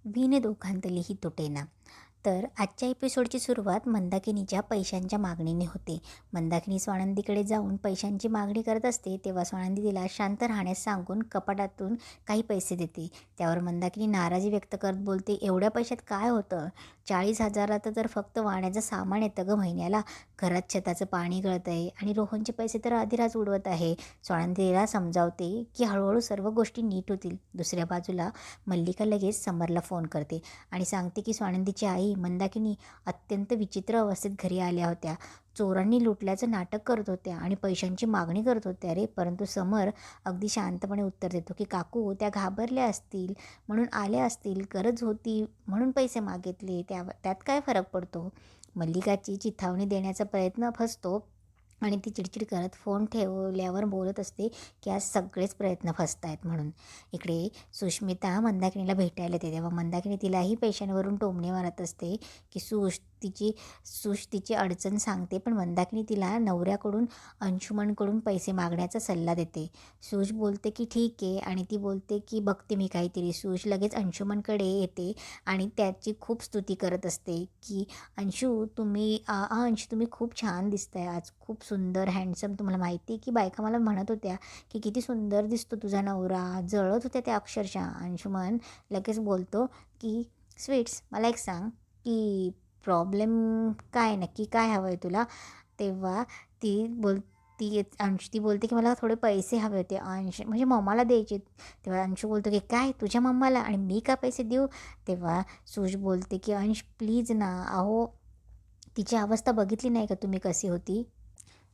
विण दोघांतली ही तुटेना. तर आजच्या एपिसोडची सुरुवात मंदाकिनीच्या पैशांच्या मागणीने होते. मंदाकिनी स्वानंदीकडे जाऊन पैशांची मागणी करत असते तेव्हा स्वानंदी तिला शांत राहण्यास सांगून कपाटातून काही पैसे देते. त्यावर मंदाकिनी नाराजी व्यक्त करत बोलते, एवढ्या पैशात काय होतं? 40,000 तर फक्त वाण्याचं सामान येतं गं महिन्याला. घरात छताचं पाणी गळतं आहे आणि रोहनचे पैसे तर अधिराच उडवत आहे. स्वानंदी तिला समजावते की हळूहळू सर्व गोष्टी नीट होतील. दुसऱ्या बाजूला मल्लिका लगेच समरला फोन करते आणि सांगते की स्वानंदीची आई मंदाकिनी अत्यंत विचित्र अवस्थेत घरी आल्या होत्या. चोरांनी लुटल्याचं नाटक करत होत्या आणि पैशांची मागणी करत होत्या रे. परंतु समर अगदी शांतपणे उत्तर देतो की काकू त्या घाबरल्या असतील म्हणून आल्या असतील, गरज होती म्हणून पैसे मागितले, त्यात काय फरक पडतो? मल्लिकाची चिथावणी देण्याचा प्रयत्न फसतो आणि ती चिडचिड करत फोन ठेवल्यावर बोलत असते की आज सगळेच प्रयत्न फसत आहेत म्हणून. इकडे सुष्मिता मंदाकिनीला भेटायला येते तेव्हा मंदाकिनी तिलाही पैशांवरून टोमणे मारत असते की सुश तिची अडचण सांगते, पण मंदाकिनी तिला नवऱ्याकडून अंशुमनकडून पैसे मागण्याचा सल्ला देते. सुश बोलते की ठीक आहे आणि ती बोलते की बघते मी काहीतरी. सुश लगेच अंशुमनकडे येते आणि त्याची खूप स्तुती करत असते की अंशू तुम्ही खूप छान दिसताय आज, खूप सुंदर हँडसम. तुम्हाला माहिती आहे की बायका मला म्हणत होत्या की किती सुंदर दिसतो तुझा नवरा, जळत होत्या त्या अक्षरशः. अंशुमन लगेच बोलतो की स्वीट्स मला एक सांग की प्रॉब्लेम काय, नक्की काय हवं आहे तुला? तेव्हा ती बोल ती बोलते की मला थोडे पैसे हवे होते, अंश म्हणजे मम्माला द्यायचे. तेव्हा अंशू बोलतो की काय तुझ्या मम्माला आणि मी का पैसे देऊ? तेव्हा सुश बोलते की अंश प्लीज ना, अहो तिची अवस्था बघितली नाही का तुम्ही कशी होती?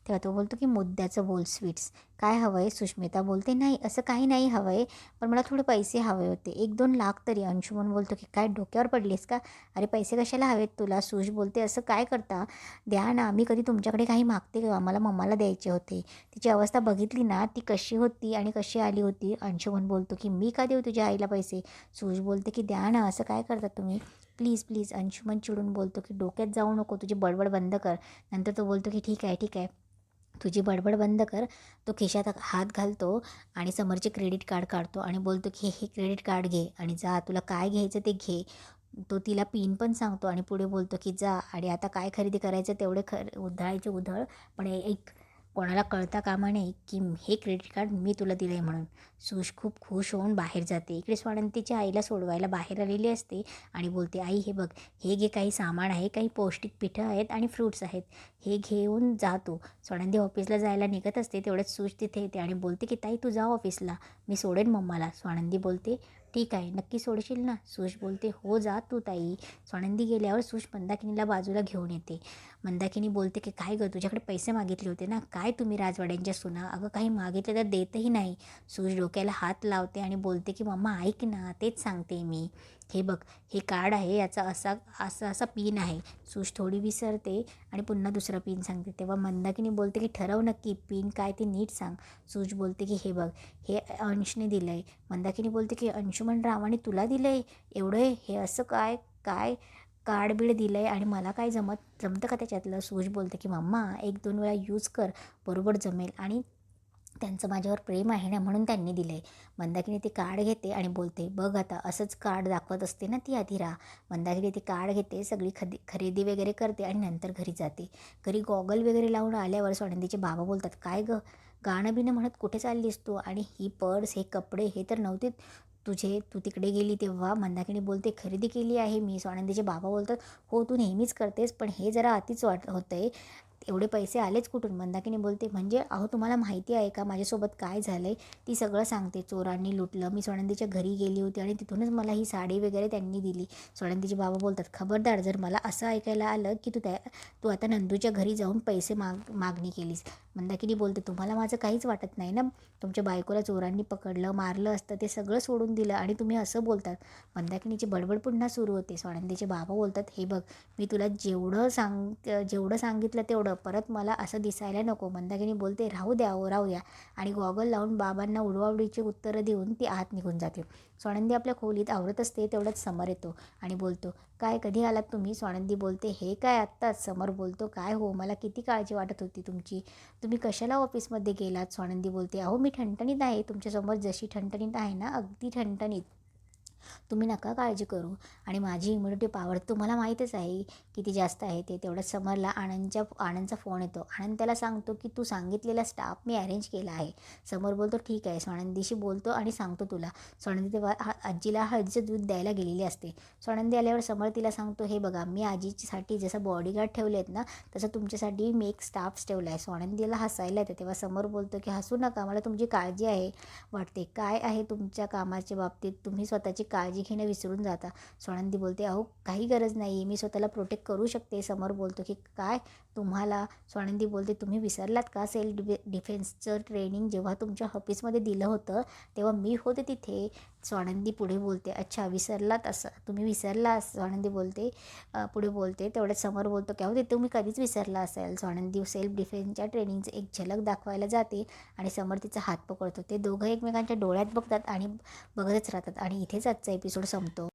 तेव्हा तो बोलतो की मुद्द्याचं बोल स्वीट्स, काय हवं आहे? सुष्मिता बोलते नाही असं काही नाही हवं आहे, पण मला थोडे पैसे हवे होते, 1-2 लाख तरी. अंशुमन बोलतो की काय डोक्यावर पडलीस का? अरे पैसे कशाला हवेत तुला? सुश बोलते असं काय करता, द्या ना, मी कधी तुमच्याकडे काही मागते का? मला मम्माला द्यायचे होते. तिची अवस्था बघितली ना ती कशी होती आणि कशी आली होती. अंशुमन बोलतो की मी का देऊ तुझ्या आईला पैसे? सुश बोलते की द्या ना, असं काय करता तुम्ही, प्लीज प्लीज. अंशुमन चिडून बोलतो की डोक्यात जाऊ नको, तुझी बडबड बंद कर. नंतर तो बोलतो की ठीक आहे ठीक आहे, तुझी बडबड बंद कर. तो खिशात हात घालतो आणि समोरचे क्रेडिट कार्ड काढतो आणि बोलतो की हे क्रेडिट कार्ड घे आणि जा, तुला काय घ्यायचं ते घे. तो तिला पिन पण सांगतो आणि पुढे बोलतो की जा आणि आता काय खरेदी करायचं तेवढे उधळायचे उधळ, पण एक कोणाला कळता कामा नये की हे क्रेडिट कार्ड मी तुला दिलं आहे म्हणून. सुश खूप खुश होऊन बाहेर जाते. इकडे स्वानंतीच्या आईला सोडवायला बाहेर आलेली असते आणि बोलते, आई हे बघ, हे घे, काही सामान आहे, काही पौष्टिक पिठं आहेत आणि फ्रूट्स आहेत, हे घेऊन जा तू. स्वानंदी ऑफिसला जायला निघत असते तेवढ्यात सुश तिथे येते आणि बोलते की ताई तू जा ऑफिसला, मी सोडेन मम्माला. स्वानंदी बोलते ठीक आहे, नक्की सोडशील ना? सुश बोलते हो जा तू ताई. स्वानंदी गेल्यावर सुश मंदाकिनीला बाजूला घेऊन येते. मंदाकिनी बोलते की काय गं, तुझ्याकडे पैसे मागितले होते ना, काय तुम्ही राजवाड्यांच्या सुना, अगं काही मागितले तर देतही नाही. सुश डोक्याला हात लावते आणि बोलते की मम्मा ऐक ना, तेच सांगते मी. हे बघ, हे कार्ड आहे, याचा असा असा असा पिन आहे. सुश थोडी विसरते आणि पुन्हा दुसरा पिन सांगते. तेव्हा मंदाकिनी बोलते की ठरव नक्की पिन काय ते नीट सांग. सुश बोलते की हे बघ, हे अंशने दिलं आहे. मंदाकिनी बोलते की अंशुमन रावाने तुला दिलं आहे एवढं, हे असं काय काय कार्ड बीड दिलं आहे आणि मला काय जमतं का त्याच्यातलं? सुश बोलते की मम्मा 1-2 वेळा यूज कर, बरोबर जमेल आणि त्यांचं माझ्यावर प्रेम आहे ना म्हणून त्यांनी दिलं आहे. मंदाकिनी ते कार्ड घेते आणि बोलते बघ आता असंच कार्ड दाखवत असते ना ती अधिरा. मंदाकिनी ते कार्ड घेते, सगळी खरेदी वगैरे करते आणि नंतर घरी जाते. घरी गॉगल वगैरे लावून आल्यावर स्वानंदीचे बाबा बोलतात, काय गं, गाणं बिणं म्हणत कुठे चाललीस तू? आणि ही पर्स, हे कपडे, हे तर नव्हते तुझे, तू तिकडे गेली तेव्हा. मंदाकिनी बोलते खरेदी केली आहे मी. स्वानंदीचे बाबा बोलतात हो तू नेहमीच करतेस, पण हे जरा अतिच होतं आहे, एवढे पैसे आलेच कुठून? मंदाकिनी बोलते म्हणजे अहो तुम्हाला माहिती आहे का माझ्यासोबत काय झालं आहे? ती सगळं सांगते. चोरांनी लुटलं, मी स्वानंदीच्या घरी गेली होती आणि तिथूनच मला ही साडी वगैरे त्यांनी दिली. स्वानंदीचे बाबा बोलतात खबरदार, जर मला असं ऐकायला आलं की तू आता नंदूच्या घरी जाऊन पैसे मागणी केलीस. मंदाकिनी बोलते तुम्हाला माझं काहीच वाटत नाही ना? तुमच्या बायकोला चोरांनी पकडलं, मारलं असतं, ते सगळं सोडून दिलं आणि तुम्ही असं बोलतात. मंदाकिनीची बडबड पुन्हा सुरू होते. स्वानंदीचे बाबा बोलतात हे बघ, मी तुला जेवढं सांगितलं तेवढं, परत मला असं दिसायला नको. मंदाकिनी बोलते राहू द्या हो राहू द्या आणि गॉगल लावून बाबांना उडवाउडीची उत्तरं देऊन ती आत निघून जाते. स्वानंदी आपल्या खोलीत आवरत असते तेवढ्यात समर येतो आणि बोलतो काय, कधी आलात तुम्ही? स्वानंदी बोलते हे काय आत्ताच. समर बोलतो काय हो, मला किती काळजी वाटत होती तुमची, तुम्ही कशाला ऑफिसमध्ये गेलात? स्वानंदी बोलते अहो मी ठणठणीत आहे, तुमच्यासमोर जशी ठणठणीत आहे ना अगदी ठणठणीत. तुम्ही नका काळजी करू. आणि माझी इम्युनिटी पॉवर तुम्हाला माहीतच आहे किती जास्त आहे ते. तेवढ्यात समरला आनंदचा फोन येतो. आनंद त्याला सांगतो की तू सांगितलेला स्टाफ मी अरेंज केला आहे. समर बोलतो ठीक आहे. स्वानंदीशी बोलतो आणि सांगतो तुला. स्वानंदी तेव्हा आजीला हळदीचं दूध द्यायला गेलेली असते. स्वानंदी आल्यावर समर तिला सांगतो हे बघा मी आजीसाठी जसं बॉडीगार्ड ठेवले आहेत ना तसं तुमच्यासाठी मी एक स्टाफ्स ठेवला आहे. स्वानंदीला हसायला येतं. तेव्हा समर बोलतो की हसू नका, मला तुमची काळजी आहे वाटते. काय आहे तुमच्या कामाच्या बाबतीत तुम्ही स्वतःची काळजी घेणं विसरून जाता. स्वानंदी बोलते अहो काही गरज नाही, मी स्वतःला प्रोटेक्ट करू शकते. समर बोलतो की काय तुम्हाला. स्वानंदी बोलते तुम्ही विसरलात का सेल्फ डिफेन्सचं ट्रेनिंग जेव्हा तुमच्या ऑफिसमध्ये दिलं होतं तेव्हा मी होते तिथे. स्वानंदी पुढे बोलते अच्छा विसरलात असं तुम्ही विसरला. स्वानंदी बोलते पुढे बोलते तेवढ्यात समर बोलतो की अहो ते तुम्ही कधीच विसरला असेल. स्वानंदी सेल्फ डिफेन्सच्या ट्रेनिंगचं एक झलक दाखवायला जाते आणि समर तिचा हात पकडतो. ते दोघं एकमेकांच्या डोळ्यात बघतात आणि बघतच राहतात आणि इथेच आजचा एपिसोड संपतो.